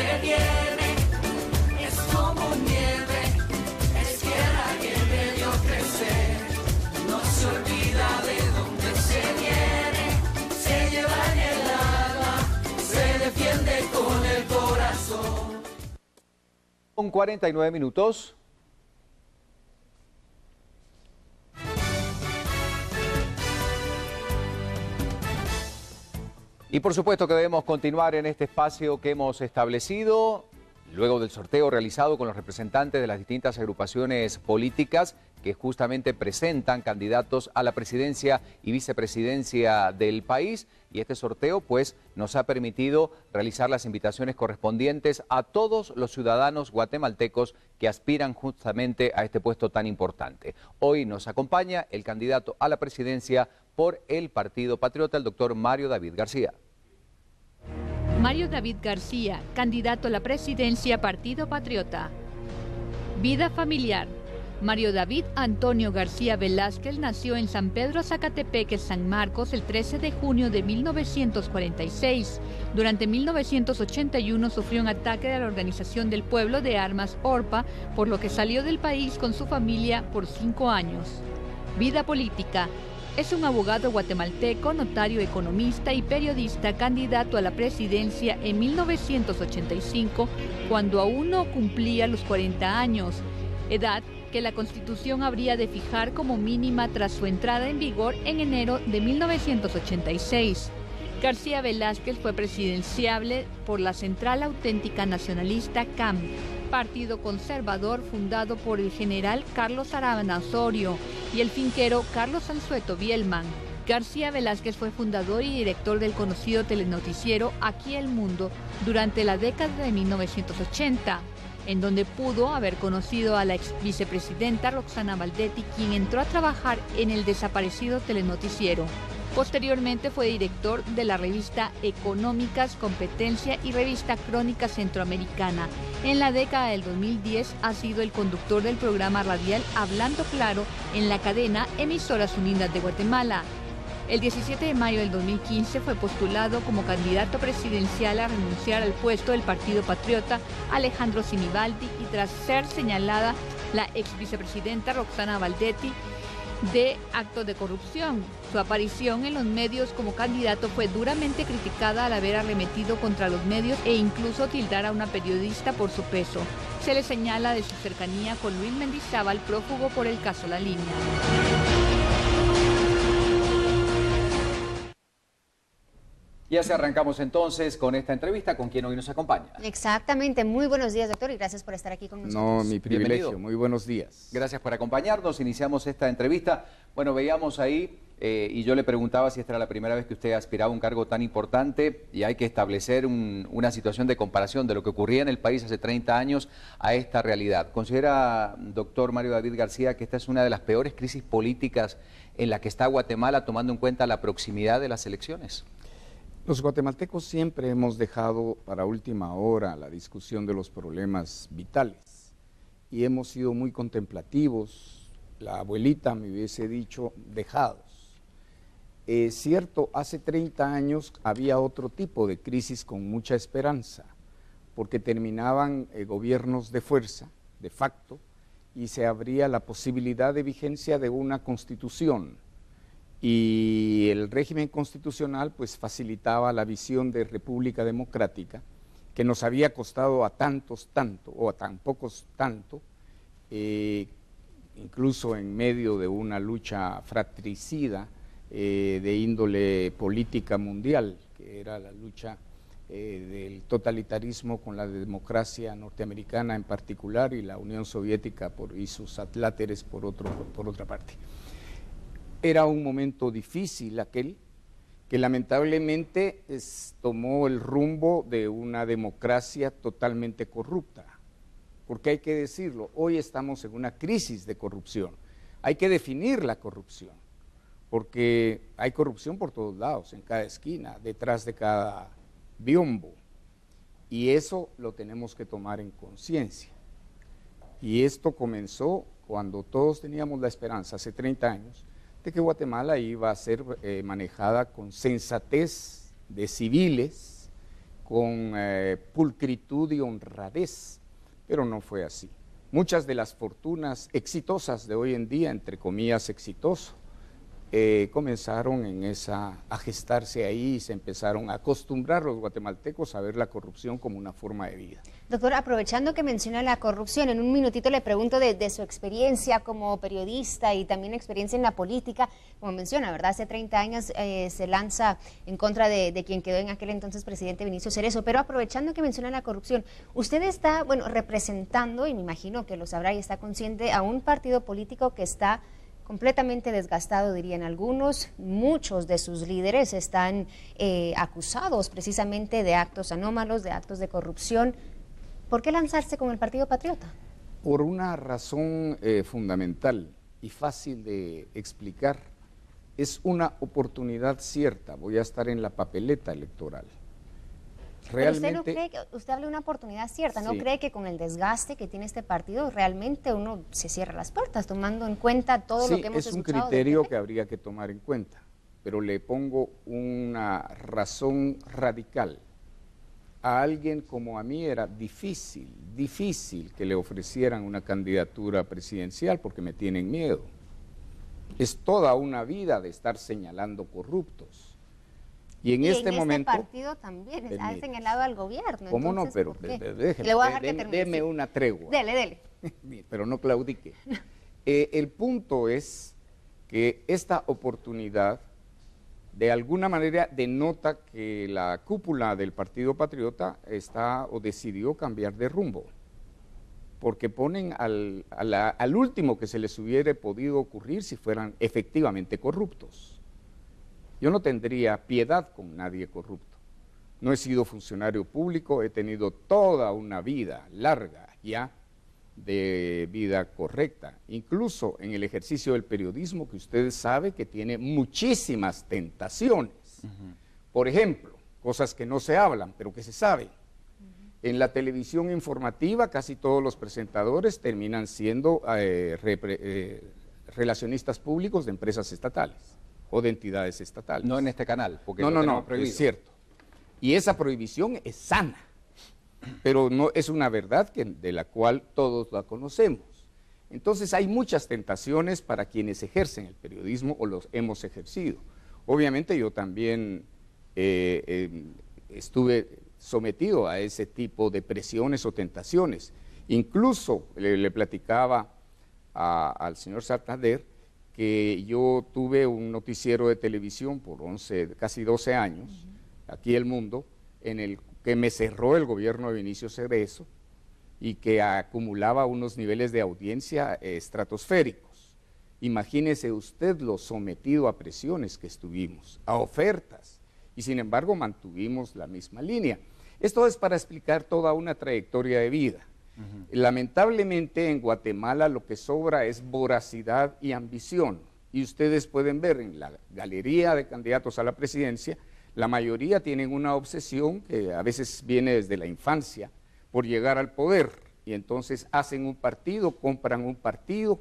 se viene, es como nieve, es tierra que me dio crecer, no se olvida de dónde se viene, se lleva en el alma, se defiende con el corazón. Con 49 minutos. Y por supuesto que debemos continuar en este espacio que hemos establecido luego del sorteo realizado con los representantes de las distintas agrupaciones políticas que justamente presentan candidatos a la presidencia y vicepresidencia del país. Y este sorteo pues nos ha permitido realizar las invitaciones correspondientes a todos los ciudadanos guatemaltecos que aspiran justamente a este puesto tan importante. Hoy nos acompaña el candidato a la presidencia por el Partido Patriota, el doctor Mario David García. Mario David García, candidato a la presidencia, Partido Patriota. Vida familiar. Mario David Antonio García Velázquez nació en San Pedro Zacatepeque, San Marcos, el 13 de junio de 1946. Durante 1981 sufrió un ataque de la Organización del Pueblo de Armas ORPA, por lo que salió del país con su familia por 5 años. Vida política. Es un abogado guatemalteco, notario, economista y periodista, candidato a la presidencia en 1985, cuando aún no cumplía los 40 años, edad que la Constitución habría de fijar como mínima tras su entrada en vigor en enero de 1986. García Velázquez fue presidenciable por la Central Auténtica Nacionalista CAM, partido conservador fundado por el general Carlos Aravena Osorio y el finquero Carlos Anzueto Bielman. García Velázquez fue fundador y director del conocido telenoticiero Aquí el Mundo durante la década de 1980, en donde pudo haber conocido a la ex vicepresidenta Roxana Valdetti, quien entró a trabajar en el desaparecido telenoticiero. Posteriormente fue director de la revista Económicas, Competencia y revista Crónica Centroamericana. En la década del 2010 ha sido el conductor del programa radial Hablando Claro en la cadena Emisoras Unidas de Guatemala. El 17 de mayo del 2015 fue postulado como candidato presidencial a renunciar al puesto del Partido Patriota Alejandro Sinibaldi y tras ser señalada la ex vicepresidenta Roxana Valdetti de actos de corrupción. Su aparición en los medios como candidato fue duramente criticada al haber arremetido contra los medios e incluso tildar a una periodista por su peso. Se le señala de su cercanía con Luis Mendizábal, prófugo por el caso La Línea. Y así arrancamos entonces con esta entrevista con quien hoy nos acompaña. Exactamente, muy buenos días, doctor, y gracias por estar aquí con nosotros. No, mi privilegio, Bienvenido. muy buenos días. Gracias por acompañarnos, iniciamos esta entrevista. Bueno, veíamos ahí y yo le preguntaba si esta era la primera vez que usted aspiraba a un cargo tan importante y hay que establecer una situación de comparación de lo que ocurría en el país hace 30 años a esta realidad. ¿Considera, doctor Mario David García, que esta es una de las peores crisis políticas en la que está Guatemala, tomando en cuenta la proximidad de las elecciones? Los guatemaltecos siempre hemos dejado para última hora la discusión de los problemas vitales y hemos sido muy contemplativos, la abuelita me hubiese dicho dejados. Es cierto, hace 30 años había otro tipo de crisis con mucha esperanza, porque terminaban gobiernos de fuerza, de facto, y se abría la posibilidad de vigencia de una constitución. Y el régimen constitucional pues facilitaba la visión de república democrática que nos había costado a tantos tanto o a tan pocos tanto, incluso en medio de una lucha fratricida de índole política mundial, que era la lucha del totalitarismo con la democracia norteamericana en particular y la Unión Soviética y sus atláteres por otra parte. Era un momento difícil aquel, que lamentablemente tomó el rumbo de una democracia totalmente corrupta, porque hay que decirlo, hoy estamos en una crisis de corrupción, hay que definir la corrupción, porque hay corrupción por todos lados, en cada esquina, detrás de cada biombo, y eso lo tenemos que tomar en conciencia. Y esto comenzó cuando todos teníamos la esperanza, hace 30 años, de que Guatemala iba a ser manejada con sensatez de civiles, con pulcritud y honradez, pero no fue así. Muchas de las fortunas exitosas de hoy en día, entre comillas exitoso, comenzaron a gestarse ahí y se empezaron a acostumbrar los guatemaltecos a ver la corrupción como una forma de vida. Doctor, aprovechando que menciona la corrupción, en un minutito le pregunto de su experiencia como periodista y también experiencia en la política. Como menciona, ¿verdad? Hace 30 años se lanza en contra de quien quedó en aquel entonces presidente Vinicio Cerezo, pero aprovechando que menciona la corrupción, usted está, bueno, representando, y me imagino que lo sabrá y está consciente, a un partido político que está completamente desgastado, dirían algunos. Muchos de sus líderes están acusados precisamente de actos anómalos, de actos de corrupción. ¿Por qué lanzarse con el Partido Patriota? Por una razón fundamental y fácil de explicar. Es una oportunidad cierta. Voy a estar en la papeleta electoral. Realmente, pero usted no cree que usted habla de una oportunidad cierta, ¿no cree que con el desgaste que tiene este partido realmente uno se cierra las puertas, tomando en cuenta todo lo que hemos escuchado? Sí, es un criterio que habría que tomar en cuenta, pero le pongo una razón radical. A alguien como a mí era difícil que le ofrecieran una candidatura presidencial porque me tienen miedo. Es toda una vida de estar señalando corruptos. Y en este momento... este partido también ha señalado al gobierno. ¿Cómo no? Pero déjeme una tregua. Dele. Pero no claudique. El punto es que esta oportunidad de alguna manera denota que la cúpula del Partido Patriota está o decidió cambiar de rumbo, porque ponen al último que se les hubiera podido ocurrir si fueran efectivamente corruptos. Yo no tendría piedad con nadie corrupto. No he sido funcionario público, he tenido toda una vida larga ya de vida correcta, incluso en el ejercicio del periodismo, que usted sabe que tiene muchísimas tentaciones. Por ejemplo, cosas que no se hablan, pero que se saben. En la televisión informativa casi todos los presentadores terminan siendo relacionistas públicos de empresas estatales o de entidades estatales. No en este canal, porque no, es cierto. Y esa prohibición es sana, pero no es una verdad de la cual todos la conocemos. Entonces hay muchas tentaciones para quienes ejercen el periodismo o los hemos ejercido. Obviamente yo también estuve sometido a ese tipo de presiones o tentaciones. Incluso le platicaba al señor Santander que yo tuve un noticiero de televisión por casi 12 años, aquí El Mundo, en el que me cerró el gobierno de Vinicio Cerezo y que acumulaba unos niveles de audiencia estratosféricos. Imagínese usted lo sometido a presiones que estuvimos, a ofertas, y sin embargo mantuvimos la misma línea. Esto es para explicar toda una trayectoria de vida. Lamentablemente en Guatemala lo que sobra es voracidad y ambición, y ustedes pueden ver en la galería de candidatos a la presidencia, la mayoría tienen una obsesión que a veces viene desde la infancia por llegar al poder, y entonces hacen un partido, compran un partido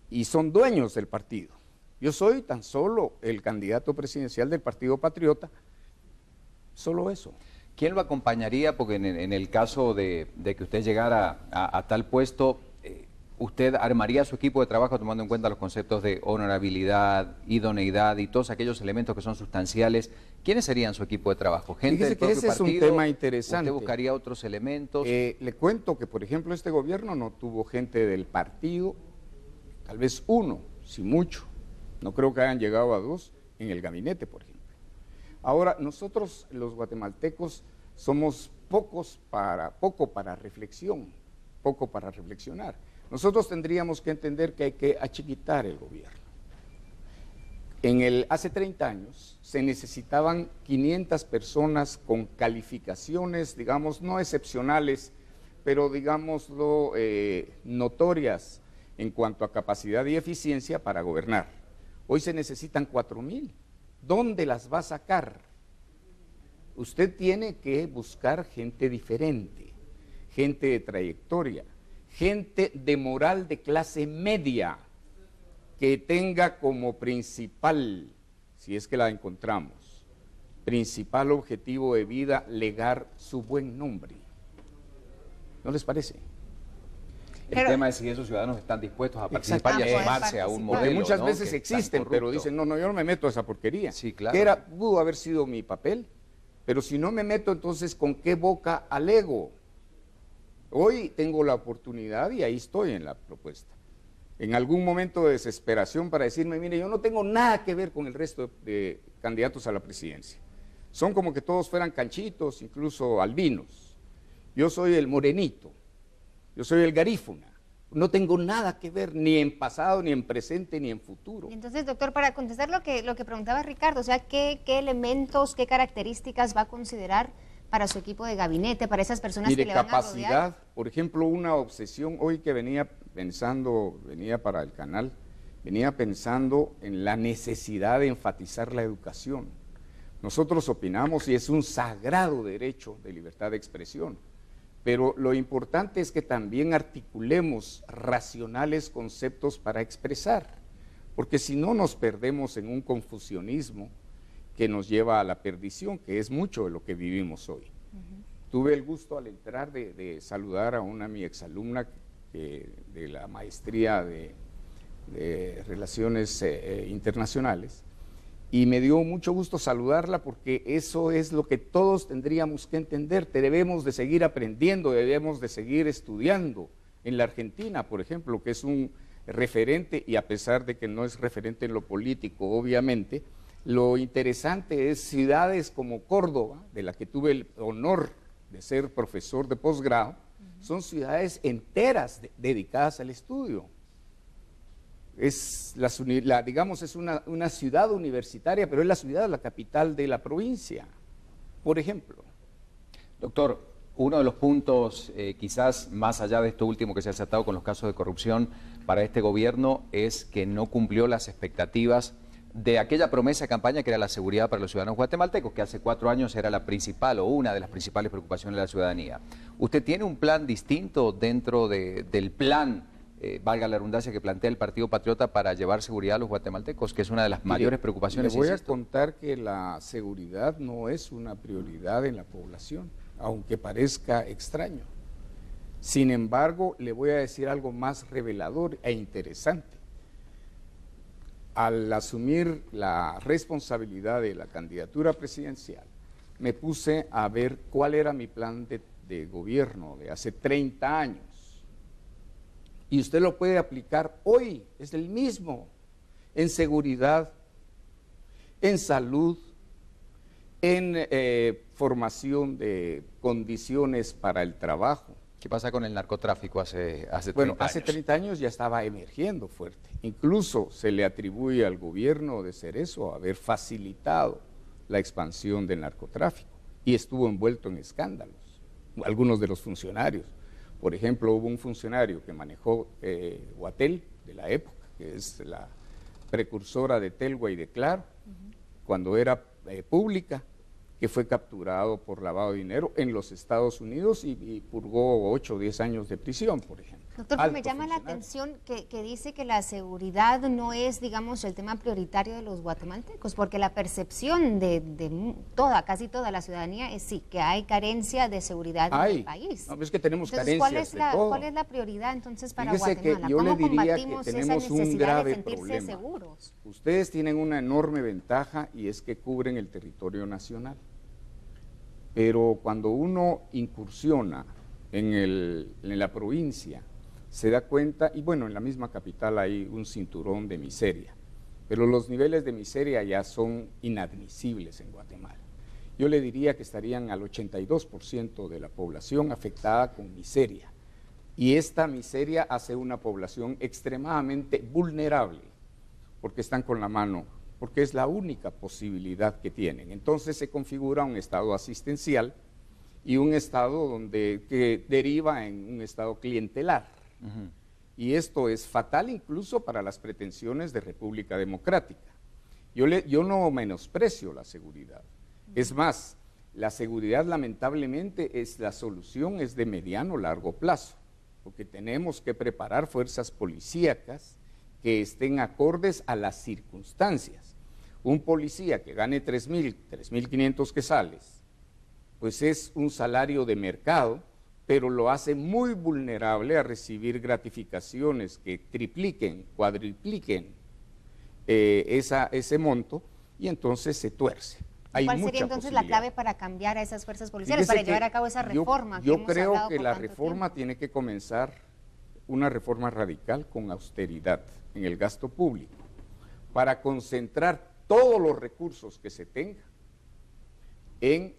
y son dueños del partido. Yo soy tan solo el candidato presidencial del Partido Patriota, solo eso. ¿Quién lo acompañaría? Porque en el caso de que usted llegara a tal puesto, ¿usted armaría su equipo de trabajo tomando en cuenta los conceptos de honorabilidad, idoneidad y todos aquellos elementos que son sustanciales? ¿Quiénes serían su equipo de trabajo? ¿Gente del propio partido? Ese es un tema interesante. ¿Usted buscaría otros elementos? Le cuento que, por ejemplo, este gobierno no tuvo gente del partido, tal vez uno, si mucho. No creo que hayan llegado a 2 en el gabinete, por ejemplo. Ahora, nosotros los guatemaltecos somos poco para reflexión, poco para reflexionar. Nosotros tendríamos que entender que hay que achiquitar el gobierno. Hace 30 años se necesitaban 500 personas con calificaciones, digamos, no excepcionales, pero digámoslo, notorias en cuanto a capacidad y eficiencia para gobernar. Hoy se necesitan 4,000. ¿Dónde las va a sacar? Usted tiene que buscar gente diferente, gente de trayectoria, gente de moral de clase media, que tenga como principal, si es que la encontramos, principal objetivo de vida legar su buen nombre. ¿No les parece? El tema es si esos ciudadanos están dispuestos a participar y a sumarse a un modelo. Porque muchas ¿no? veces que existen, pero dicen, no, yo no me meto a esa porquería. Sí, claro. Que pudo haber sido mi papel, pero si no me meto, entonces, ¿con qué boca alego? Hoy tengo la oportunidad y ahí estoy en la propuesta. En algún momento de desesperación para decirme, mire, yo no tengo nada que ver con el resto de candidatos a la presidencia. Son como que todos fueran canchitos, incluso albinos. Yo soy el morenito. Yo soy el garífuna, no tengo nada que ver ni en pasado, ni en presente, ni en futuro. Entonces, doctor, para contestar lo que preguntaba Ricardo, o sea, ¿qué elementos, qué características va a considerar para su equipo de gabinete, para esas personas que le van a rodear? Capacidad, por ejemplo, una obsesión, hoy que venía para el canal, venía pensando en la necesidad de enfatizar la educación. Nosotros opinamos, y es un sagrado derecho de libertad de expresión, pero lo importante es que también articulemos racionales conceptos para expresar, porque si no nos perdemos en un confusionismo que nos lleva a la perdición, que es mucho de lo que vivimos hoy. Tuve el gusto al entrar de saludar a mi exalumna de la maestría de Relaciones Internacionales, y me dio mucho gusto saludarla porque eso es lo que todos tendríamos que entender. Debemos de seguir aprendiendo, debemos de seguir estudiando. En la Argentina, por ejemplo, que es un referente, y a pesar de que no es referente en lo político, obviamente, lo interesante es ciudades como Córdoba, de la que tuve el honor de ser profesor de posgrado, son ciudades enteras dedicadas al estudio. Es digamos, es una ciudad universitaria, pero es la capital de la provincia, por ejemplo. Doctor, uno de los puntos, quizás más allá de esto último que se ha tratado con los casos de corrupción para este gobierno, es que no cumplió las expectativas de aquella promesa de campaña que era la seguridad para los ciudadanos guatemaltecos, que hace 4 años era la principal o una de las principales preocupaciones de la ciudadanía. ¿Usted tiene un plan distinto dentro del plan, valga la redundancia, que plantea el Partido Patriota para llevar seguridad a los guatemaltecos, que es una de las mayores preocupaciones? Le voy a contar que la seguridad no es una prioridad en la población, aunque parezca extraño. Sin embargo, le voy a decir algo más revelador e interesante. Al asumir la responsabilidad de la candidatura presidencial, me puse a ver cuál era mi plan de gobierno de hace 30 años. Y usted lo puede aplicar hoy, es el mismo, en seguridad, en salud, en formación de condiciones para el trabajo. ¿Qué pasa con el narcotráfico hace 30 años? Bueno, hace 30 años ya estaba emergiendo fuerte. Incluso se le atribuye al gobierno de Cerezo haber facilitado la expansión del narcotráfico y estuvo envuelto en escándalos, algunos de los funcionarios. Por ejemplo, hubo un funcionario que manejó Guatel de la época, que es la precursora de Telgua y de Claro, cuando era pública, que fue capturado por lavado de dinero en los Estados Unidos y purgó 8 o 10 años de prisión, por ejemplo. Doctor, me llama la atención que dice que la seguridad no es, digamos, el tema prioritario de los guatemaltecos, porque la percepción de casi toda la ciudadanía es sí, que hay carencia de seguridad en el país. No, es que tenemos entonces, carencias de todo. ¿Cuál es la prioridad entonces para Fíjese Guatemala? Que yo ¿Cómo le diría combatimos que tenemos esa un necesidad grave de sentirse problema. seguros? Ustedes tienen una enorme ventaja y es que cubren el territorio nacional. Pero cuando uno incursiona en la provincia, se da cuenta, y bueno, en la misma capital hay un cinturón de miseria, pero los niveles de miseria ya son inadmisibles en Guatemala. Yo le diría que estarían al 82% de la población afectada con miseria, y esta miseria hace una población extremadamente vulnerable, porque están con la mano, porque es la única posibilidad que tienen. Entonces se configura un estado asistencial y un estado que deriva en un estado clientelar. Y esto es fatal incluso para las pretensiones de República Democrática. Yo no menosprecio la seguridad. Es más, la seguridad lamentablemente la solución es de mediano largo plazo, porque tenemos que preparar fuerzas policíacas que estén acordes a las circunstancias. un policía que gane 3.000, 3.500 quetzales, pues es un salario de mercado, pero lo hace muy vulnerable a recibir gratificaciones que tripliquen, cuadripliquen ese monto, y entonces se tuerce. ¿Cuál sería entonces la clave para cambiar a esas fuerzas policiales, para llevar a cabo esa reforma? Yo creo que la reforma tiene que comenzar, una reforma radical con austeridad en el gasto público, para concentrar todos los recursos que se tenga en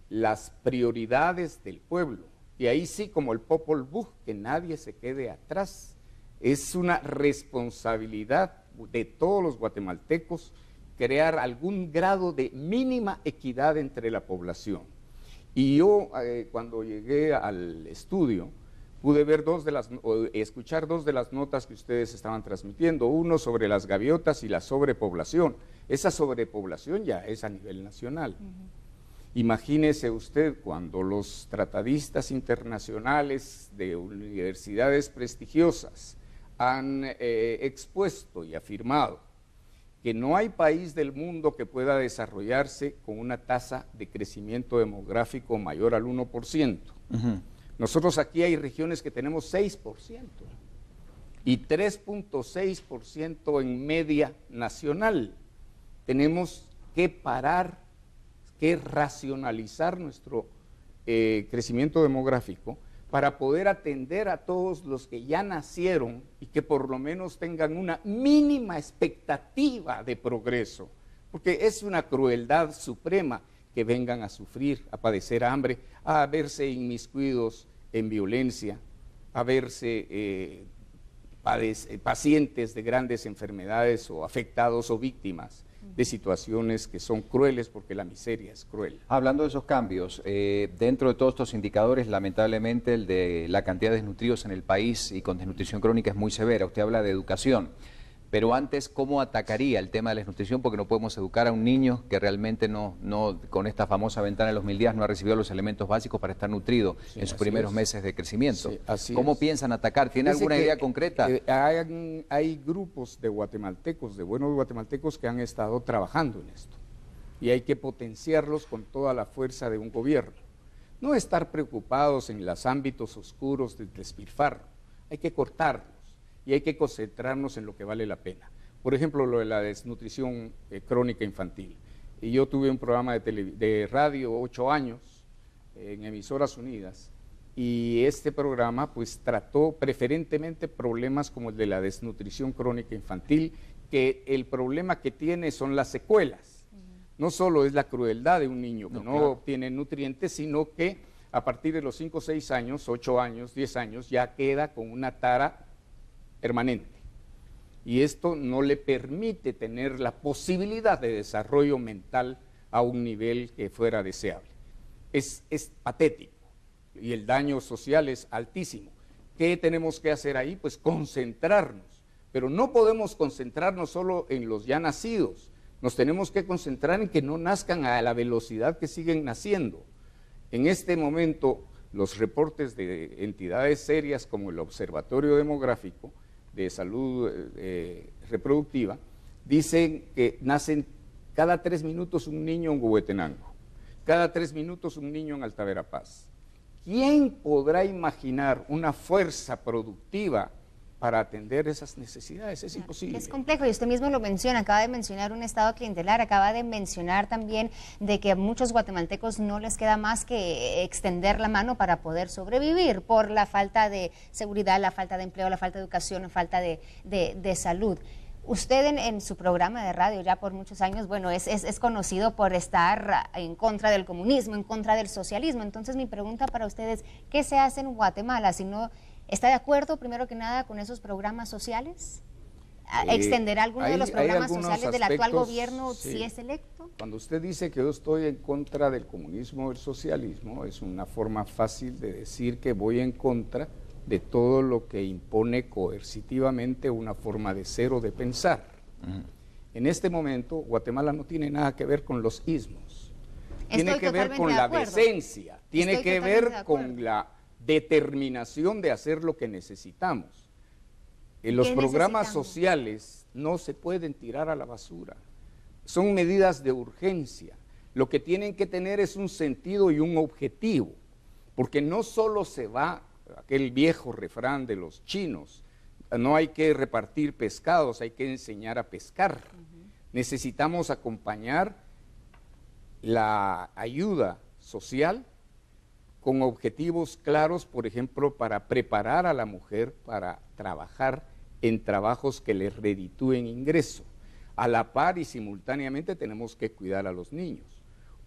las prioridades del pueblo. Y ahí sí, como el Popol Vuh, que nadie se quede atrás. Es una responsabilidad de todos los guatemaltecos crear algún grado de mínima equidad entre la población. Y yo, cuando llegué al estudio, pude ver escuchar dos de las notas que ustedes estaban transmitiendo, uno sobre las gaviotas y la sobrepoblación. Esa sobrepoblación ya es a nivel nacional. Imagínese usted cuando los tratadistas internacionales de universidades prestigiosas han expuesto y afirmado que no hay país del mundo que pueda desarrollarse con una tasa de crecimiento demográfico mayor al 1%. Nosotros aquí hay regiones que tenemos 6% y 3.6% en media nacional. Tenemos que parar, que racionalizar nuestro crecimiento demográfico para poder atender a todos los que ya nacieron y que por lo menos tengan una mínima expectativa de progreso, porque es una crueldad suprema que vengan a sufrir, a padecer hambre, a verse inmiscuidos en violencia, a verse pacientes de grandes enfermedades o afectados o víctimas de situaciones que son crueles, porque la miseria es cruel. Hablando de esos cambios, dentro de todos estos indicadores, lamentablemente el de la cantidad de desnutridos en el país y con desnutrición crónica es muy severa. Usted habla de educación, pero antes, ¿cómo atacaría el tema de la desnutrición? Porque no podemos educar a un niño que realmente no con esta famosa ventana de los 1000 días no ha recibido los elementos básicos para estar nutrido en sus primeros meses de crecimiento. Sí, ¿Cómo piensan atacar? ¿Tiene alguna idea concreta? Hay grupos de guatemaltecos, de buenos guatemaltecos, que han estado trabajando en esto, y hay que potenciarlos con toda la fuerza de un gobierno. No estar preocupados en los ámbitos oscuros del despilfarro, hay que cortarlos y hay que concentrarnos en lo que vale la pena. Por ejemplo, lo de la desnutrición crónica infantil. Y yo tuve un programa de radio 8 años en Emisoras Unidas, y este programa pues trató preferentemente problemas como el de la desnutrición crónica infantil, que el problema que tiene son las secuelas. No solo es la crueldad de un niño que no obtiene nutrientes, sino que a partir de los 5, 6 años, 8 años, 10 años, ya queda con una tara permanente, y esto no le permite tener la posibilidad de desarrollo mental a un nivel que fuera deseable. Es patético, y el daño social es altísimo. ¿Qué tenemos que hacer ahí? Pues concentrarnos, pero no podemos concentrarnos solo en los ya nacidos, nos tenemos que concentrar en que no nazcan a la velocidad que siguen naciendo. En este momento, los reportes de entidades serias como el Observatorio Demográfico de Salud Reproductiva dicen que nacen cada 3 minutos un niño en Huehuetenango, cada 3 minutos un niño en Alta Verapaz. ¿Quién podrá imaginar una fuerza productiva para atender esas necesidades? Es imposible. Es complejo, y usted mismo lo menciona, acaba de mencionar un estado clientelar, acaba de mencionar también de que a muchos guatemaltecos no les queda más que extender la mano para poder sobrevivir por la falta de seguridad, la falta de empleo, la falta de educación, la falta de salud. Usted en su programa de radio ya por muchos años, bueno, es conocido por estar en contra del comunismo, en contra del socialismo. Entonces mi pregunta para ustedes, ¿qué se hace en Guatemala si no está de acuerdo, primero que nada, con esos programas sociales? ¿Extender alguno de los programas sociales del actual gobierno si es electo? Cuando usted dice que yo estoy en contra del comunismo o del socialismo, es una forma fácil de decir que voy en contra de todo lo que impone coercitivamente una forma de ser o de pensar. En este momento, Guatemala no tiene nada que ver con los ismos, tiene que ver con la decencia, tiene que ver con la determinación de hacer lo que necesitamos. Los programas sociales no se pueden tirar a la basura. son medidas de urgencia. Lo que tienen que tener es un sentido y un objetivo, porque no solo se va aquel viejo refrán de los chinos, no hay que repartir pescados, hay que enseñar a pescar. Necesitamos acompañar la ayuda social con objetivos claros, por ejemplo, para preparar a la mujer para trabajar en trabajos que les reditúen ingreso. A la par y simultáneamente tenemos que cuidar a los niños.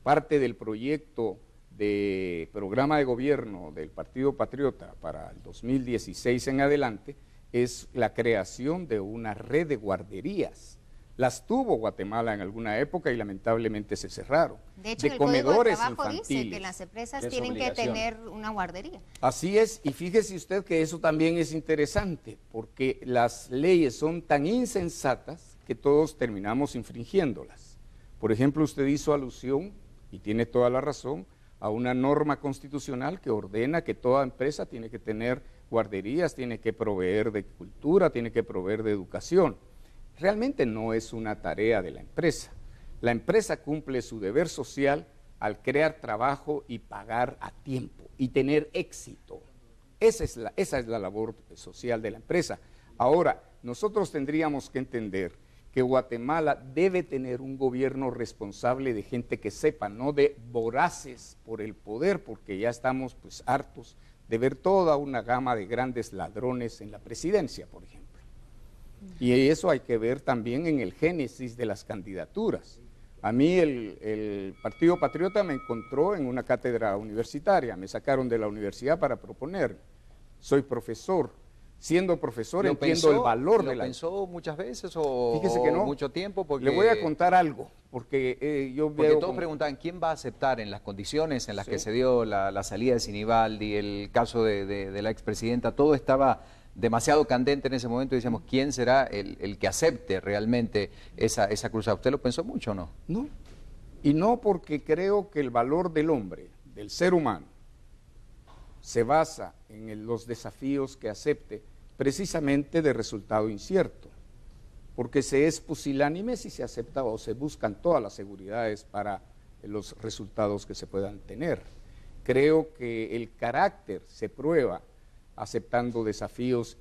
Parte del proyecto de programa de gobierno del Partido Patriota para el 2016 en adelante es la creación de una red de guarderías. Las tuvo Guatemala en alguna época y lamentablemente se cerraron. De hecho, el Código de Trabajo dice que las empresas tienen que tener una guardería. Así es, y fíjese usted que eso también es interesante, porque las leyes son tan insensatas que todos terminamos infringiéndolas. Por ejemplo, usted hizo alusión, y tiene toda la razón, a una norma constitucional que ordena que toda empresa tiene que tener guarderías, tiene que proveer de cultura, tiene que proveer de educación. Realmente no es una tarea de la empresa. La empresa cumple su deber social al crear trabajo y pagar a tiempo y tener éxito. Esa es la labor social de la empresa. Ahora, nosotros tendríamos que entender que Guatemala debe tener un gobierno responsable de gente que sepa, no de voraces por el poder, porque ya estamos pues hartos de ver toda una gama de grandes ladrones en la presidencia, por ejemplo. Y eso hay que ver también en el génesis de las candidaturas. A mí el Partido Patriota me encontró en una cátedra universitaria, me sacaron de la universidad para proponer. Soy profesor. Siendo profesor entiendo el valor de la... ¿Lo pensó muchas veces o, Fíjese que no, mucho tiempo? Porque, le voy a contar algo, porque yo porque veo... todos preguntan, ¿quién va a aceptar en las condiciones en las Sí. que se dio la salida de Sinibaldi, el caso de la expresidenta? Todo estaba demasiado candente en ese momento y decíamos, ¿quién será el que acepte realmente esa cruzada? ¿Usted lo pensó mucho o no? No, y no porque creo que el valor del hombre, del ser humano, se basa en los desafíos que acepte precisamente de resultado incierto, porque se es pusilánime si se acepta o se buscan todas las seguridades para los resultados que se puedan tener. Creo que el carácter se prueba aceptando desafíos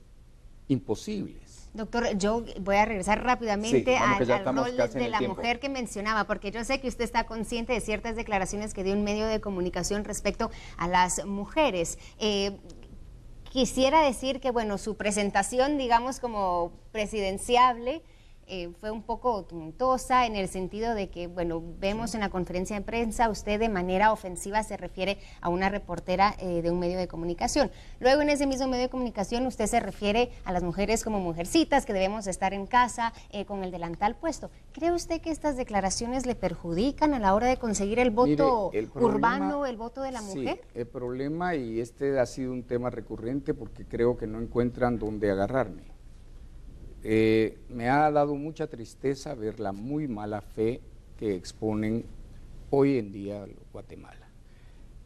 imposibles. Doctor, yo voy a regresar rápidamente Sí, vamos, que ya al estamos rol casi en de el la tiempo. mujer que mencionaba, porque yo sé que usted está consciente de ciertas declaraciones que dio un medio de comunicación respecto a las mujeres. Quisiera decir que, bueno, su presentación, digamos, como presidenciable, fue un poco tumultuosa en el sentido de que, bueno, vemos en la conferencia de prensa, usted de manera ofensiva se refiere a una reportera de un medio de comunicación. Luego en ese mismo medio de comunicación usted se refiere a las mujeres como mujercitas, que debemos estar en casa con el delantal puesto. ¿Cree usted que estas declaraciones le perjudican a la hora de conseguir el voto urbano, el voto de la mujer? Sí, el problema, y este ha sido un tema recurrente porque creo que no encuentran dónde agarrarme. Me ha dado mucha tristeza ver la muy mala fe que exponen hoy en día Guatemala.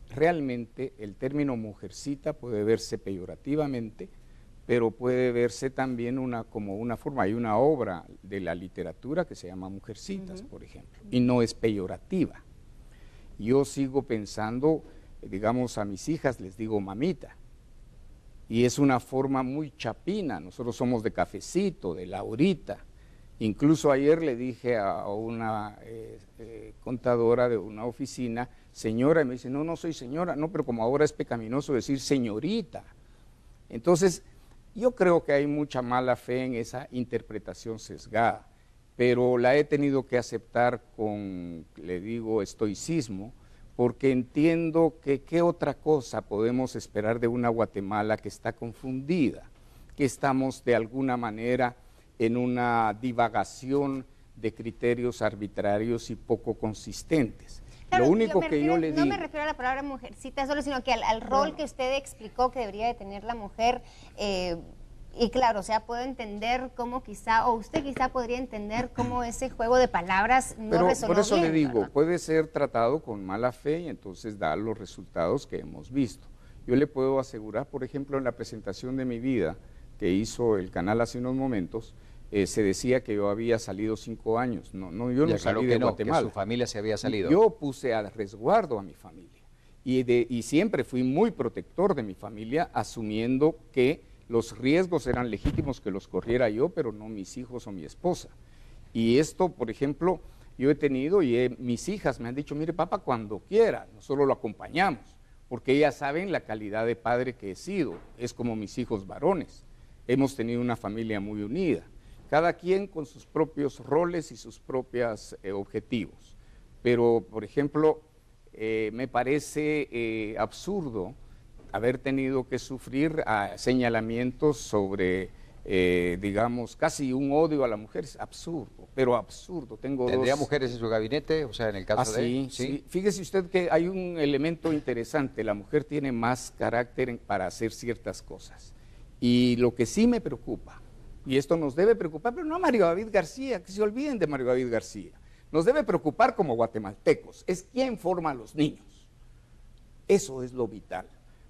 Realmente el término mujercita puede verse peyorativamente, pero puede verse también como una forma. Hay una obra de la literatura que se llama Mujercitas, por ejemplo, y no es peyorativa. Yo sigo pensando, digamos, a mis hijas les digo mamita, y es una forma muy chapina. Nosotros somos de Cafecito, de Laurita. Incluso ayer le dije a una contadora de una oficina, señora, y me dice, no, no soy señora, no, pero como ahora es pecaminoso decir señorita. Entonces, yo creo que hay mucha mala fe en esa interpretación sesgada, pero la he tenido que aceptar con, le digo, estoicismo, porque entiendo que qué otra cosa podemos esperar de una Guatemala que está confundida, que estamos de alguna manera en una divagación de criterios arbitrarios y poco consistentes. Claro, Lo único que yo le digo... No me refiero a la palabra mujercita solo, sino que al rol que usted explicó que debería de tener la mujer. Y claro, o sea, puedo entender cómo quizá, o usted quizá podría entender cómo ese juego de palabras no Pero resonó por eso bien, le digo, ¿verdad? puede ser tratado con mala fe y entonces da los resultados que hemos visto. Yo le puedo asegurar, por ejemplo, en la presentación de mi vida que hizo el canal hace unos momentos, se decía que yo había salido 5 años. No, yo no salí de Guatemala. Que su familia se había salido. Yo puse a resguardo a mi familia y siempre fui muy protector de mi familia, asumiendo que los riesgos eran legítimos que los corriera yo, pero no mis hijos o mi esposa. Y esto, por ejemplo, yo he tenido mis hijas me han dicho, mire papá, cuando quiera, nosotros lo acompañamos, porque ellas saben la calidad de padre que he sido, es como mis hijos varones. Hemos tenido una familia muy unida, cada quien con sus propios roles y sus propios objetivos. Pero, por ejemplo, me parece absurdo haber tenido que sufrir señalamientos sobre, digamos, casi un odio a la mujer. Es absurdo, pero absurdo. ¿Tendría mujeres en su gabinete? O sea, en el caso de... Sí. Fíjese usted que hay un elemento interesante. La mujer tiene más carácter para hacer ciertas cosas. Y lo que sí me preocupa, y esto nos debe preocupar, pero no a Mario David García, que se olviden de Mario David García. Nos debe preocupar como guatemaltecos, es quién forma a los niños. Eso es lo vital,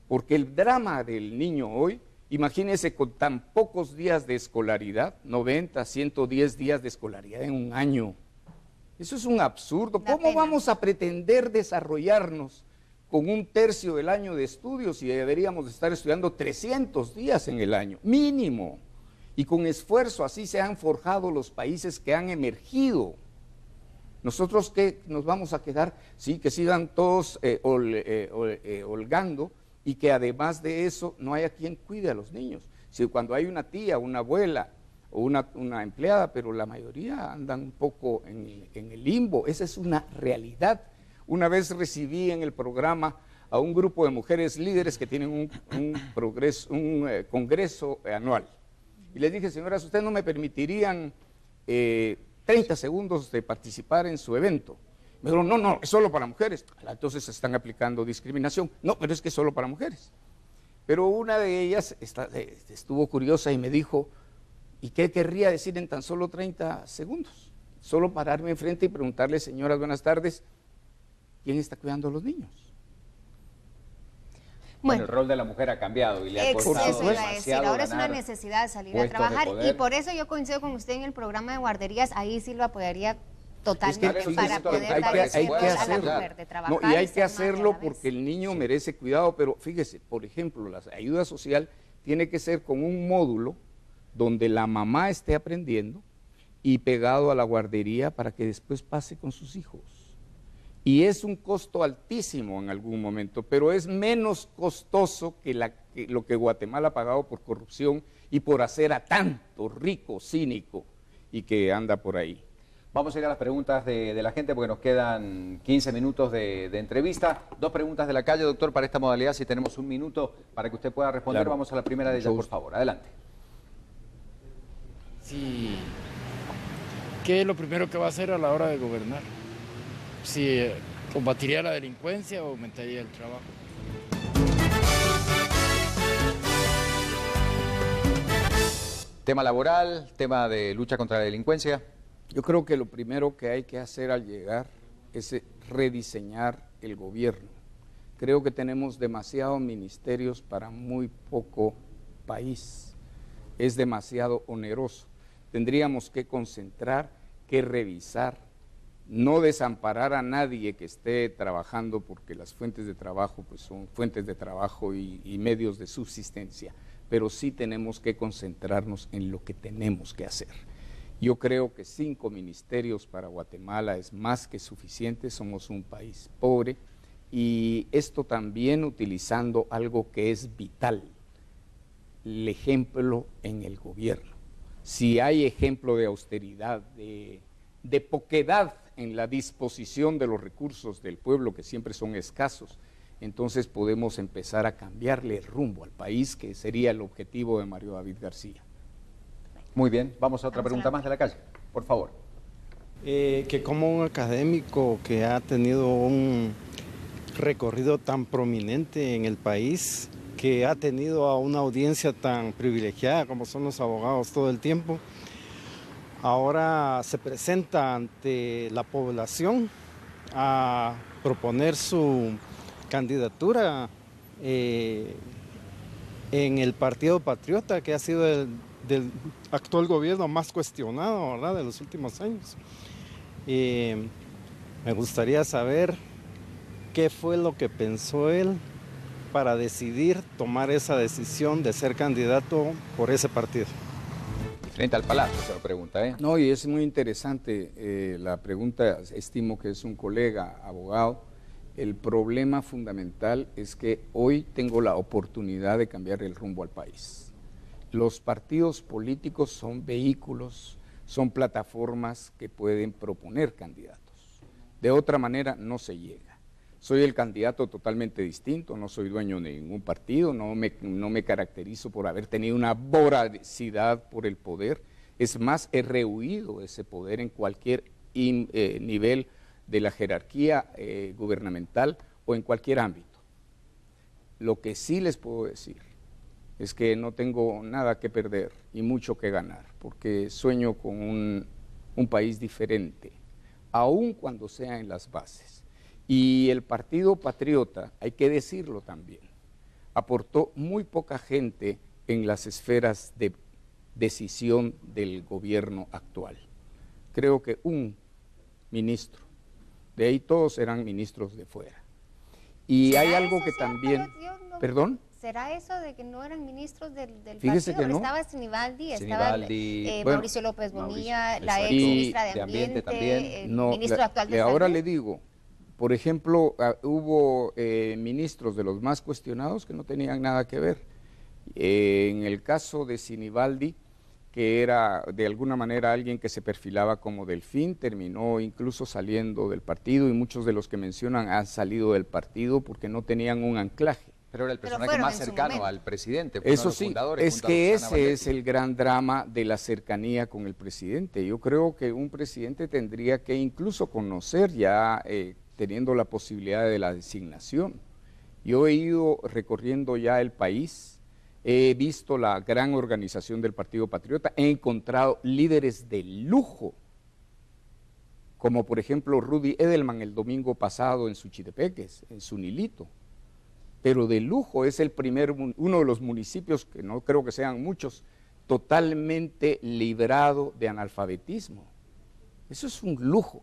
porque el drama del niño hoy, imagínense con tan pocos días de escolaridad, 90, 110 días de escolaridad en un año. Eso es un absurdo. ¿Cómo vamos a pretender desarrollarnos con 1/3 del año de estudios si deberíamos estar estudiando 300 días en el año, mínimo? Y con esfuerzo así se han forjado los países que han emergido. Nosotros que nos vamos a quedar, sí, que sigan todos holgando y que además de eso no haya quien cuide a los niños. Si cuando hay una tía, una abuela o una empleada, pero la mayoría andan un poco en el limbo, esa es una realidad. Una vez recibí en el programa a un grupo de mujeres líderes que tienen un congreso anual. Y les dije, señoras, ¿ustedes no me permitirían 30 segundos de participar en su evento? Me dijeron, no, es solo para mujeres. Entonces se están aplicando discriminación. No, pero es que es solo para mujeres. Pero una de ellas estuvo curiosa y me dijo, ¿y qué querría decir en tan solo 30 segundos? Solo pararme enfrente y preguntarle, señoras, buenas tardes, ¿quién está cuidando a los niños? Bueno, el rol de la mujer ha cambiado y le ha costado demasiado. Ahora es una necesidad salir a trabajar y por eso yo coincido con usted en el programa de guarderías, ahí sí lo apoyaría totalmente para poder dar a la mujer de trabajar. Y hay que hacerlo porque el niño merece cuidado, pero fíjese, por ejemplo, la ayuda social tiene que ser con un módulo donde la mamá esté aprendiendo y pegado a la guardería para que después pase con sus hijos. Y es un costo altísimo en algún momento, pero es menos costoso que lo que Guatemala ha pagado por corrupción y por hacer a tanto rico, cínico y que anda por ahí. Vamos a ir a las preguntas de la gente porque nos quedan 15 minutos de entrevista. 2 preguntas de la calle, doctor, para esta modalidad. Si tenemos un minuto para que usted pueda responder, claro. Vamos a la primera de ellas, por favor. Adelante. Sí. ¿Qué es lo primero que va a hacer a la hora de gobernar? Si combatiría la delincuencia o aumentaría el trabajo. Tema laboral, tema de lucha contra la delincuencia. Yo creo que lo primero que hay que hacer al llegar es rediseñar el gobierno. Creo que tenemos demasiados ministerios para muy poco país. Es demasiado oneroso. Tendríamos que concentrar, que revisar, no desamparar a nadie que esté trabajando, porque las fuentes de trabajo pues son fuentes de trabajo y medios de subsistencia, pero sí tenemos que concentrarnos en lo que tenemos que hacer. Yo creo que 5 ministerios para Guatemala es más que suficiente, somos un país pobre, y esto también utilizando algo que es vital, el ejemplo en el gobierno. Si hay ejemplo de austeridad, de poquedad en la disposición de los recursos del pueblo, que siempre son escasos, entonces podemos empezar a cambiarle el rumbo al país, que sería el objetivo de Mario David García. Muy bien, vamos a otra pregunta más de la calle, por favor. Que como un académico que ha tenido un recorrido tan prominente en el país, que ha tenido a una audiencia tan privilegiada como son los abogados todo el tiempo, ahora se presenta ante la población a proponer su candidatura en el Partido Patriota, que ha sido del actual gobierno más cuestionado, ¿verdad?, de los últimos años. Me gustaría saber qué fue lo que pensó él para decidir tomar esa decisión de ser candidato por ese partido. Frente al Palacio se lo pregunta, ¿eh? No, y es muy interesante la pregunta, estimo que es un colega abogado. El problema fundamental es que hoy tengo la oportunidad de cambiar el rumbo al país. Los partidos políticos son vehículos, son plataformas que pueden proponer candidatos. De otra manera no se llega. Soy el candidato totalmente distinto, no soy dueño de ningún partido, no me caracterizo por haber tenido una voracidad por el poder. Es más, he rehuido ese poder en cualquier nivel de la jerarquía gubernamental o en cualquier ámbito. Lo que sí les puedo decir es que no tengo nada que perder y mucho que ganar, porque sueño con un país diferente, aun cuando sea en las bases. Y el Partido Patriota, hay que decirlo también, aportó muy poca gente en las esferas de decisión del gobierno actual. Creo que un ministro, de ahí todos eran ministros de fuera. Y hay algo que también... ¿Perdón? ¿Será eso de que no eran ministros del Fíjese partido? que no. Estaba Sinibaldi, Bueno, Mauricio López Bonilla, la ex Mauricio, ministra de de Ambiente Ambiente, también. el No, ministro actual de ahora Salud. le digo, por ejemplo, hubo ministros de los más cuestionados que no tenían nada que ver. En el caso de Sinibaldi, que era de alguna manera alguien que se perfilaba como Delfín, terminó incluso saliendo del partido, y muchos de los que mencionan han salido del partido porque no tenían un anclaje. Pero era el personaje fueron más en su cercano momento. al presidente. Fue uno de Eso los sí, fundadores, es junto a que Roxana ese Valdetti. es el gran drama de la cercanía con el presidente. Yo creo que un presidente tendría que incluso conocer ya, teniendo la posibilidad de la designación. Yo he ido recorriendo ya el país, he visto la gran organización del Partido Patriota, he encontrado líderes de lujo, como por ejemplo Rudy Edelman el domingo pasado en Suchitepeques, en Sunilito. Pero de lujo, es uno de los municipios, que no creo que sean muchos, totalmente librado de analfabetismo. Eso es un lujo.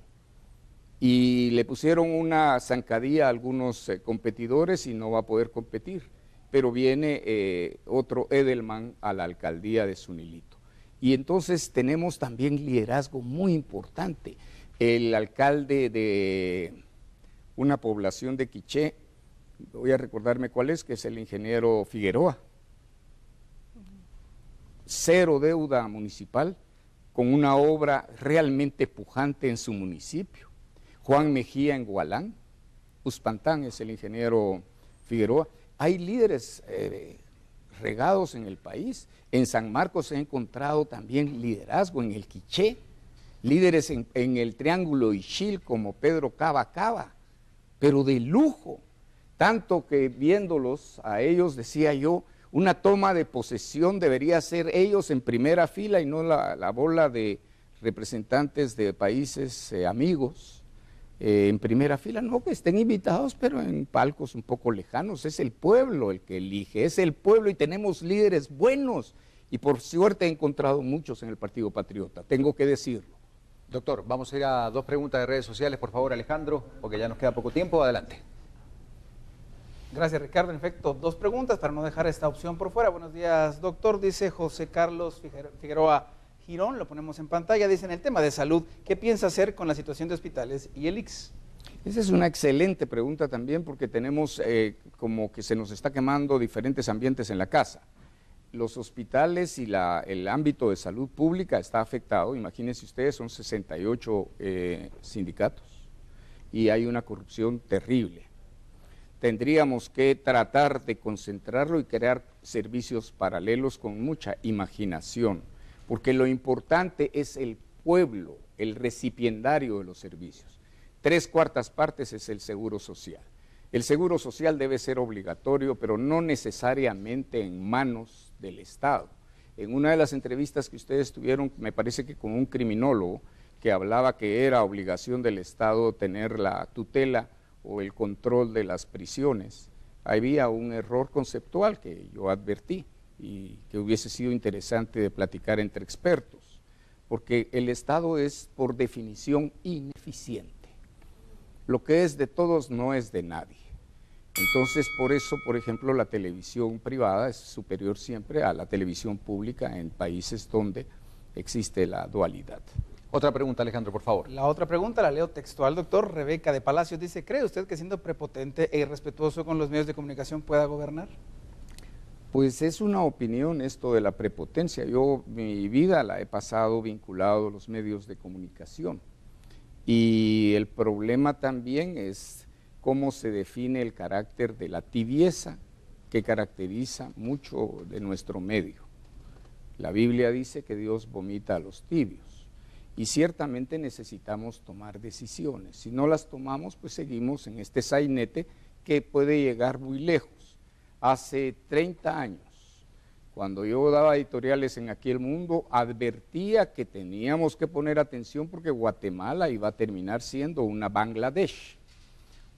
Y le pusieron una zancadilla a algunos competidores y no va a poder competir. Pero viene otro Edelman a la alcaldía de Sunilito. Y entonces tenemos también liderazgo muy importante. El alcalde de una población de Quiché, voy a recordarme cuál es, que es el ingeniero Figueroa. Cero deuda municipal, con una obra realmente pujante en su municipio. Juan Mejía en Gualán, Uspantán es el ingeniero Figueroa. Hay líderes regados en el país. En San Marcos he encontrado también liderazgo, en el Quiché, líderes en el Triángulo Ixil como Pedro Cava Cava, pero de lujo. Tanto que viéndolos a ellos, decía yo, una toma de posesión debería ser ellos en primera fila y no la bola de representantes de países amigos en primera fila. No que estén invitados, pero en palcos un poco lejanos. Es el pueblo el que elige, es el pueblo, y tenemos líderes buenos. Y por suerte he encontrado muchos en el Partido Patriota, tengo que decirlo. Doctor, vamos a ir a 2 preguntas de redes sociales, por favor, Alejandro, porque ya nos queda poco tiempo. Adelante. Gracias, Ricardo. En efecto, 2 preguntas para no dejar esta opción por fuera. Buenos días, doctor. Dice José Carlos Figueroa Girón, lo ponemos en pantalla. Dice, en el tema de salud, ¿qué piensa hacer con la situación de hospitales y el ICS? Esa es una excelente pregunta también, porque tenemos como que se nos está quemando diferentes ambientes en la casa. Los hospitales y el ámbito de salud pública está afectado. Imagínense ustedes, son 68 sindicatos y hay una corrupción terrible. Tendríamos que tratar de concentrarlo y crear servicios paralelos con mucha imaginación, porque lo importante es el pueblo, el recipiendario de los servicios. 3/4 partes es el seguro social. El seguro social debe ser obligatorio, pero no necesariamente en manos del Estado. En una de las entrevistas que ustedes tuvieron, me parece que con un criminólogo, que hablaba que era obligación del Estado tener la tutela o el control de las prisiones, había un error conceptual que yo advertí. y que hubiese sido interesante de platicar entre expertos, porque el Estado es por definición ineficiente. Lo que es de todos no es de nadie. Entonces, por eso, por ejemplo, la televisión privada es superior siempre a la televisión pública en países donde existe la dualidad. Otra pregunta, Alejandro, por favor. La otra pregunta la leo textual, doctor. Rebeca de Palacios dice, ¿cree usted que siendo prepotente e irrespetuoso con los medios de comunicación pueda gobernar? Pues es una opinión esto de la prepotencia. Yo mi vida la he pasado vinculado a los medios de comunicación. Y el problema también es cómo se define el carácter de la tibieza que caracteriza mucho de nuestro medio. La Biblia dice que Dios vomita a los tibios y ciertamente necesitamos tomar decisiones. Si no las tomamos, pues seguimos en este sainete que puede llegar muy lejos. Hace 30 años, cuando yo daba editoriales en Aquí el Mundo, advertía que teníamos que poner atención porque Guatemala iba a terminar siendo una Bangladesh.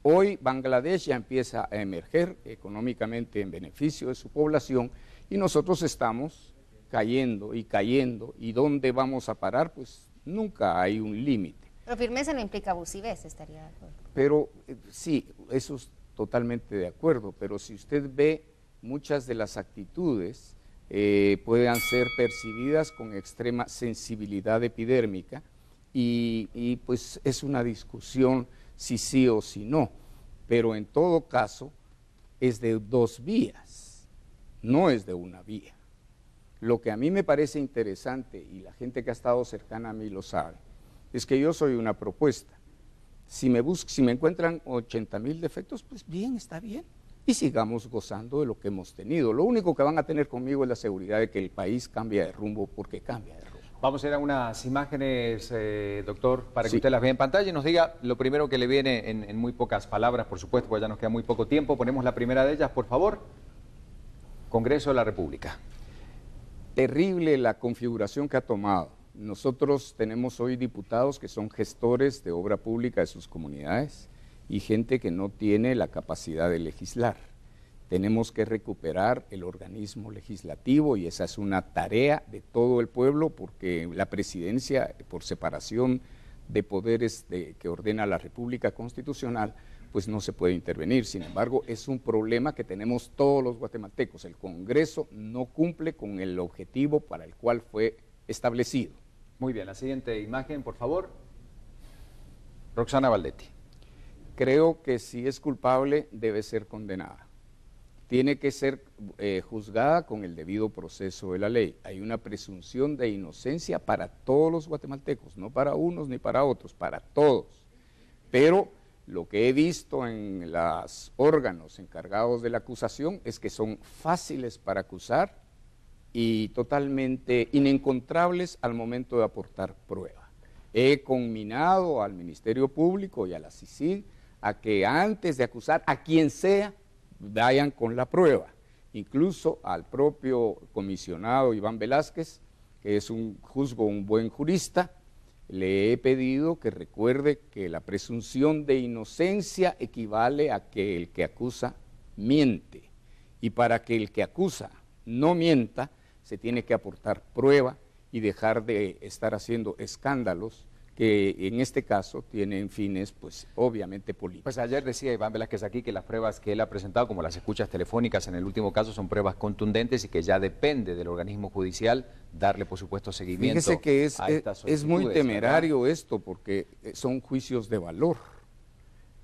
Hoy Bangladesh ya empieza a emerger económicamente en beneficio de su población y nosotros estamos cayendo, ¿y dónde vamos a parar? Pues nunca hay un límite. Pero firmeza no implica abusivez, estaría de acuerdo. Pero sí, eso es totalmente de acuerdo, pero si usted ve muchas de las actitudes puedan ser percibidas con extrema sensibilidad epidérmica y pues es una discusión si sí o si no, pero en todo caso es de dos vías, no es de una vía. Lo que a mí me parece interesante, y la gente que ha estado cercana a mí lo sabe, es que yo soy una propuesta. Si me encuentran 80,000 defectos, pues bien, está bien, y sigamos gozando de lo que hemos tenido. Lo único que van a tener conmigo es la seguridad de que el país cambia de rumbo porque cambia de rumbo. Vamos a ir a unas imágenes, doctor, para que Sí. usted las vea en pantalla y nos diga lo primero que le viene en muy pocas palabras, por supuesto, porque ya nos queda muy poco tiempo. Ponemos la primera de ellas, por favor. Congreso de la República. Terrible la configuración que ha tomado. Nosotros tenemos hoy diputados que son gestores de obra pública de sus comunidades y gente que no tiene la capacidad de legislar. Tenemos que recuperar el organismo legislativo y esa es una tarea de todo el pueblo porque la presidencia, por separación de poderes que ordena la República Constitucional, pues no se puede intervenir. Sin embargo, es un problema que tenemos todos los guatemaltecos. El Congreso no cumple con el objetivo para el cual fue establecido. Muy bien, la siguiente imagen, por favor. Roxana Valdetti. Creo que si es culpable debe ser condenada. Tiene que ser juzgada con el debido proceso de la ley. Hay una presunción de inocencia para todos los guatemaltecos, no para unos ni para otros, para todos. Pero lo que he visto en los órganos encargados de la acusación es que son fáciles para acusar y totalmente inencontrables al momento de aportar prueba. He conminado al Ministerio Público y a la CICIG a que antes de acusar a quien sea, vayan con la prueba. Incluso al propio comisionado Iván Velázquez, que es un buen jurista, le he pedido que recuerde que la presunción de inocencia equivale a que el que acusa miente. Y para que el que acusa no mienta, se tiene que aportar prueba y dejar de estar haciendo escándalos que en este caso tienen fines, pues, obviamente políticos. Pues ayer decía Iván Velázquez aquí que las pruebas que él ha presentado, como las escuchas telefónicas en el último caso, son pruebas contundentes y que ya depende del organismo judicial darle, por supuesto, seguimiento. Fíjese que a estas es muy solicitudes, temerario, ¿verdad?, esto, porque son juicios de valor.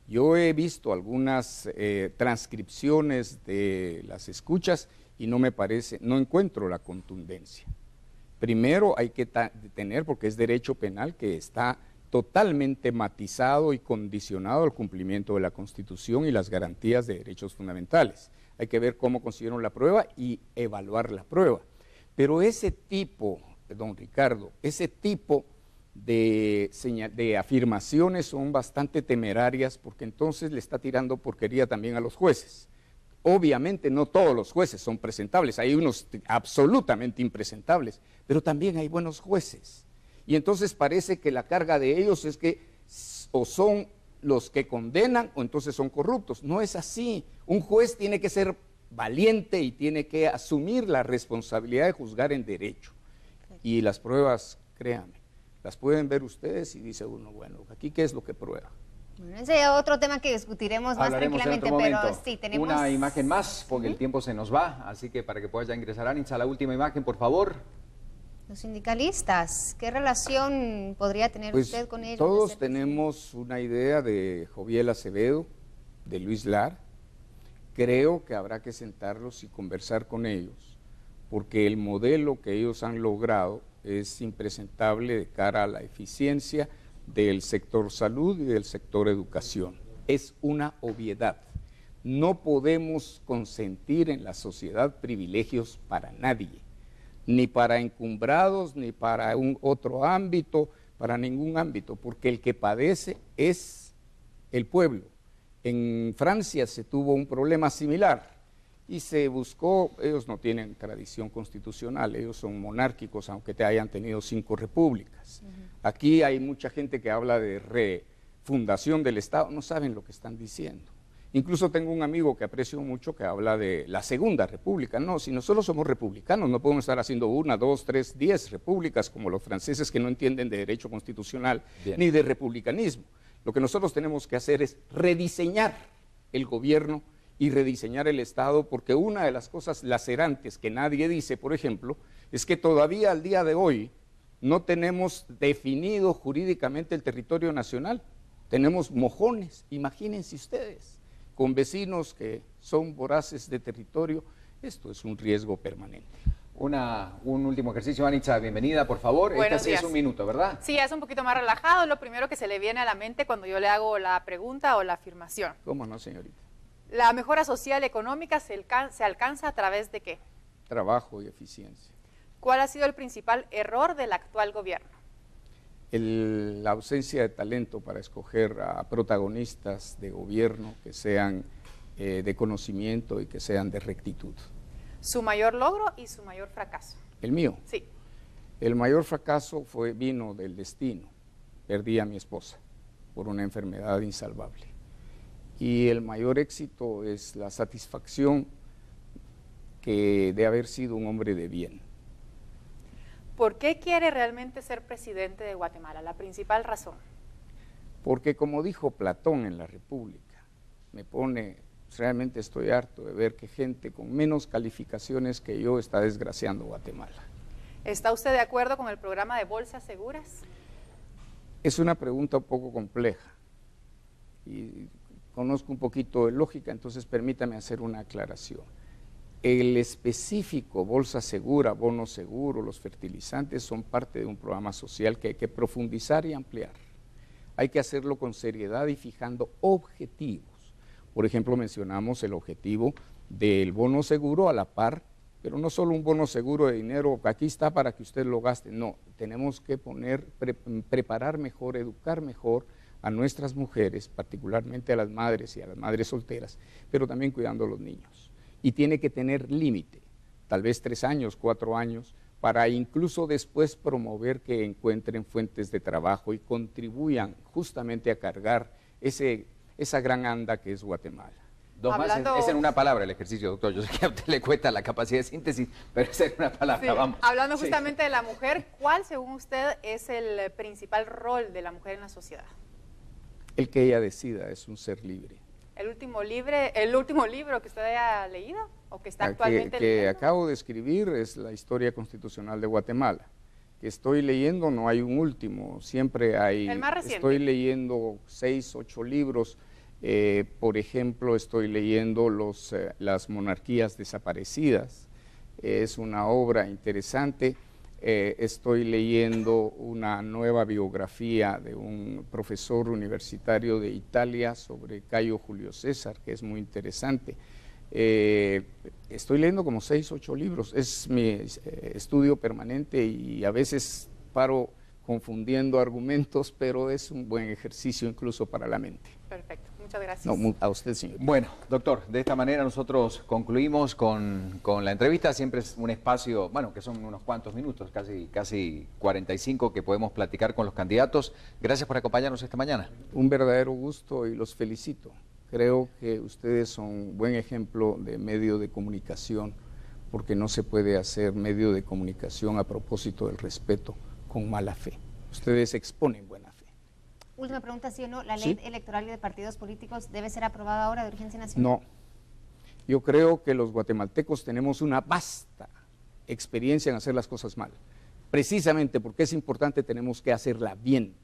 Yo he visto algunas transcripciones de las escuchas y no encuentro la contundencia. Primero hay que tener, porque es derecho penal que está totalmente matizado y condicionado al cumplimiento de la Constitución y las garantías de derechos fundamentales. Hay que ver cómo consiguieron la prueba y evaluar la prueba. Pero ese tipo, don Ricardo, ese tipo de afirmaciones son bastante temerarias porque entonces le está tirando porquería también a los jueces. Obviamente no todos los jueces son presentables, hay unos absolutamente impresentables, pero también hay buenos jueces. Y entonces parece que la carga de ellos es que o son los que condenan o entonces son corruptos. No es así. Un juez tiene que ser valiente y tiene que asumir la responsabilidad de juzgar en derecho. Y las pruebas, créanme, las pueden ver ustedes y dice uno, bueno, aquí qué es lo que prueba. Bueno, ese es otro tema que discutiremos más Hablaremos tranquilamente, en otro pero momento. sí, tenemos... Una imagen más, porque el tiempo se nos va, así que para que pueda ya ingresar Anitza, la última imagen, por favor. Los sindicalistas, ¿qué relación podría tener Pues usted con ellos? todos tenemos una idea de Joviel Acevedo, de Luis Lar. Creo que habrá que sentarlos y conversar con ellos, porque el modelo que ellos han logrado es impresentable de cara a la eficiencia del sector salud y del sector educación. Es una obviedad. No podemos consentir en la sociedad privilegios para nadie, ni para encumbrados, ni para otro ámbito, para ningún ámbito, porque el que padece es el pueblo. En Francia se tuvo un problema similar y se buscó, ellos no tienen tradición constitucional, ellos son monárquicos, aunque hayan tenido 5 repúblicas. Aquí hay mucha gente que habla de refundación del Estado, no saben lo que están diciendo. Incluso tengo un amigo que aprecio mucho que habla de la Segunda República. No, si nosotros somos republicanos, no podemos estar haciendo 1, 2, 3, 10 repúblicas como los franceses que no entienden de derecho constitucional ni de republicanismo. Lo que nosotros tenemos que hacer es rediseñar el gobierno y rediseñar el Estado, porque una de las cosas lacerantes que nadie dice, por ejemplo, es que todavía al día de hoy no tenemos definido jurídicamente el territorio nacional. Tenemos mojones, imagínense ustedes, con vecinos que son voraces de territorio. Esto es un riesgo permanente. Un último ejercicio, Anitza, bienvenida, por favor. Buenos Esta sí días. es un minuto, ¿verdad? Sí, es un poquito más relajado, lo primero que se le viene a la mente cuando yo le hago la pregunta o la afirmación. ¿Cómo no, señorita? La mejora social y económica se alcanza a través de ¿qué? Trabajo y eficiencia. ¿Cuál ha sido el principal error del actual gobierno? La ausencia de talento para escoger a protagonistas de gobierno que sean de conocimiento y que sean de rectitud. ¿Su mayor logro y su mayor fracaso? ¿El mío? Sí. El mayor fracaso vino del destino. Perdí a mi esposa por una enfermedad insalvable. Y el mayor éxito es la satisfacción de haber sido un hombre de bien. ¿Por qué quiere realmente ser presidente de Guatemala? La principal razón. Porque como dijo Platón en la República, realmente estoy harto de ver que gente con menos calificaciones que yo está desgraciando Guatemala. ¿Está usted de acuerdo con el programa de bolsas seguras? Es una pregunta un poco compleja y conozco un poquito de lógica, entonces permítame hacer una aclaración. El específico bolsa segura, bono seguro, los fertilizantes son parte de un programa social que hay que profundizar y ampliar. Hay que hacerlo con seriedad y fijando objetivos. Por ejemplo, mencionamos el objetivo del bono seguro a la par, pero no solo un bono seguro de dinero, aquí está para que usted lo gaste, no, tenemos que preparar mejor, educar mejor a nuestras mujeres, particularmente a las madres y a las madres solteras, pero también cuidando a los niños. Y tiene que tener límite, tal vez 3 años, 4 años, para incluso después promover que encuentren fuentes de trabajo y contribuyan justamente a cargar esa gran anda que es Guatemala. Dos más, es en una palabra el ejercicio, doctor. Yo sé que a usted le cuesta la capacidad de síntesis, pero es en una palabra, Sí. vamos. Hablando justamente de la mujer, ¿cuál según usted es el principal rol de la mujer en la sociedad? El que ella decida es un ser libre. ¿El último libro que usted haya leído o que está actualmente que leyendo? acabo de escribir es la historia constitucional de Guatemala. Que estoy leyendo, no hay un último, siempre hay. El más reciente. Estoy leyendo 6, 8 libros. Por ejemplo, estoy leyendo las monarquías desaparecidas. Es una obra interesante. Estoy leyendo una nueva biografía de un profesor universitario de Italia sobre Cayo Julio César, que es muy interesante. Estoy leyendo como 6, 8 libros, es mi estudio permanente y a veces paro confundiendo argumentos, pero es un buen ejercicio incluso para la mente. Perfecto, muchas gracias. No, a usted, señor. Bueno, doctor, de esta manera nosotros concluimos con la entrevista. Siempre es un espacio, bueno, que son unos cuantos minutos, casi 45, que podemos platicar con los candidatos. Gracias por acompañarnos esta mañana. Un verdadero gusto y los felicito. creo que ustedes son buen ejemplo de medio de comunicación, porque no se puede hacer medio de comunicación a propósito del respeto con mala fe. Ustedes exponen buena fe. Última pregunta, ¿sí o no? ¿La ley electoral y de partidos políticos debe ser aprobada ahora de urgencia nacional? No. Yo creo que los guatemaltecos tenemos una vasta experiencia en hacer las cosas mal. Precisamente porque es importante, tenemos que hacerla bien.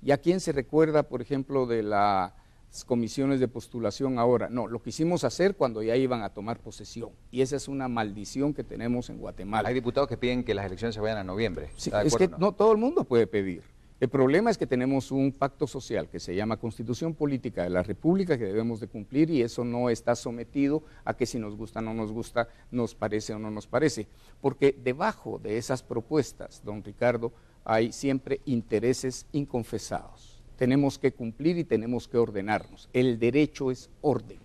¿Y a quién se recuerda, por ejemplo, de las comisiones de postulación ahora? No, lo quisimos hacer cuando ya iban a tomar posesión. Y esa es una maldición que tenemos en Guatemala. Hay diputados que piden que las elecciones se vayan a noviembre. Sí, ¿Está de es acuerdo que o no? no todo el mundo puede pedir. El problema es que tenemos un pacto social que se llama Constitución Política de la República que debemos de cumplir, y eso no está sometido a que si nos gusta o no nos gusta, nos parece o no nos parece. Porque debajo de esas propuestas, don Ricardo, hay siempre intereses inconfesados. Tenemos que cumplir y tenemos que ordenarnos. El derecho es orden.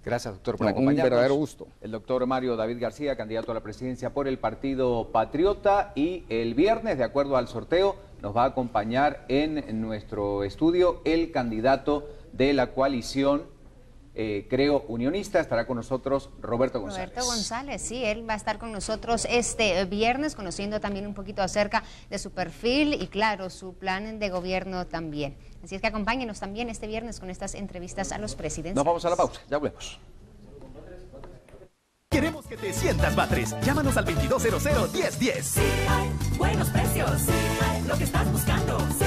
Gracias, doctor, por Un acompañarnos. verdadero gusto. El doctor Mario David García, candidato a la presidencia por el Partido Patriota, y el viernes, de acuerdo al sorteo, nos va a acompañar en nuestro estudio el candidato de la coalición Creo Unionista. Estará con nosotros Roberto González. Roberto González, sí, él va a estar con nosotros este viernes, conociendo también un poquito acerca de su perfil y, claro, su plan de gobierno también. Así es que acompáñenos también este viernes con estas entrevistas a los presidentes. Nos vamos a la pausa, ya volvemos. Queremos que te sientas Batres. Llámanos al 2200-1010. Sí hay buenos precios, sí hay lo que estás buscando, sí